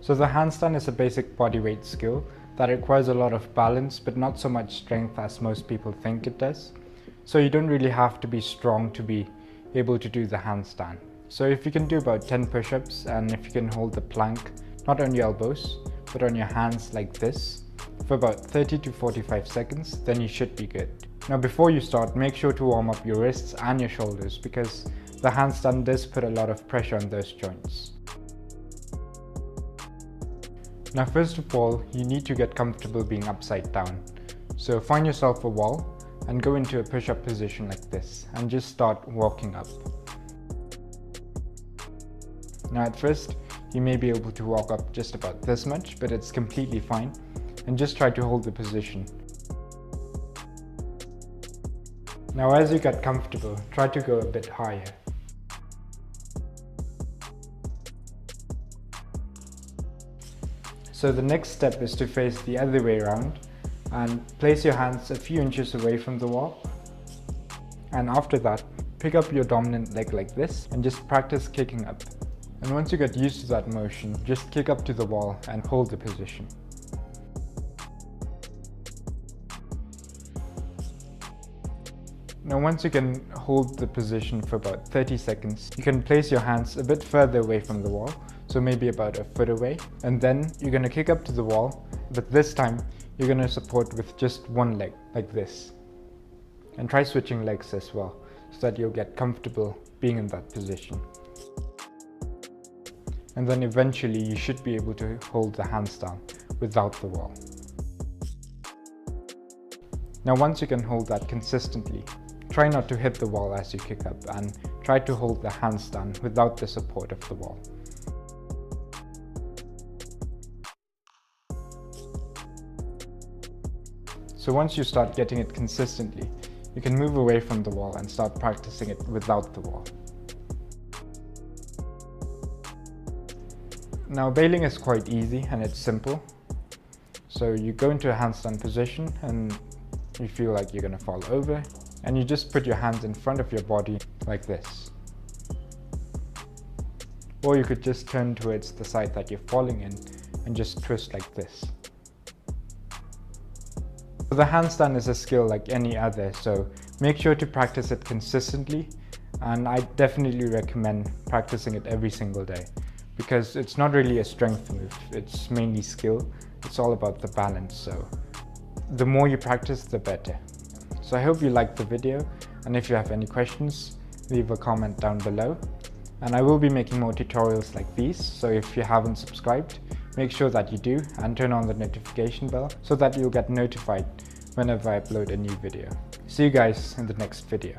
So the handstand is a basic bodyweight skill that requires a lot of balance but not so much strength as most people think it does. So you don't really have to be strong to be able to do the handstand. So if you can do about 10 push-ups and if you can hold the plank not on your elbows but on your hands like this for about 30 to 45 seconds, then you should be good. Now before you start, make sure to warm up your wrists and your shoulders because the handstand does put a lot of pressure on those joints. Now first of all, you need to get comfortable being upside down. So find yourself a wall and go into a push-up position like this and just start walking up. Now at first, you may be able to walk up just about this much, but it's completely fine, and just try to hold the position. Now as you get comfortable, try to go a bit higher. So the next step is to face the other way around and place your hands a few inches away from the wall. And after that, pick up your dominant leg like this and just practice kicking up. And once you get used to that motion, just kick up to the wall and hold the position. Now once you can hold the position for about 30 seconds, you can place your hands a bit further away from the wall, so maybe about a foot away, and then you're going to kick up to the wall, but this time you're going to support with just one leg, like this. And try switching legs as well, so that you'll get comfortable being in that position. And then eventually you should be able to hold the handstand without the wall. Now once you can hold that consistently, try not to hit the wall as you kick up and try to hold the handstand without the support of the wall. So once you start getting it consistently, you can move away from the wall and start practicing it without the wall. Now bailing is quite easy and it's simple. So you go into a handstand position and you feel like you're going to fall over, and you just put your hands in front of your body like this. Or you could just turn towards the side that you're falling in and just twist like this. The handstand is a skill like any other, so make sure to practice it consistently, and I definitely recommend practicing it every single day because it's not really a strength move, it's mainly skill. It's all about the balance, so the more you practice, the better. So I hope you liked the video, and if you have any questions, leave a comment down below. And I will be making more tutorials like these, so if you haven't subscribed, make sure that you do and turn on the notification bell so that you'll get notified whenever I upload a new video. See you guys in the next video.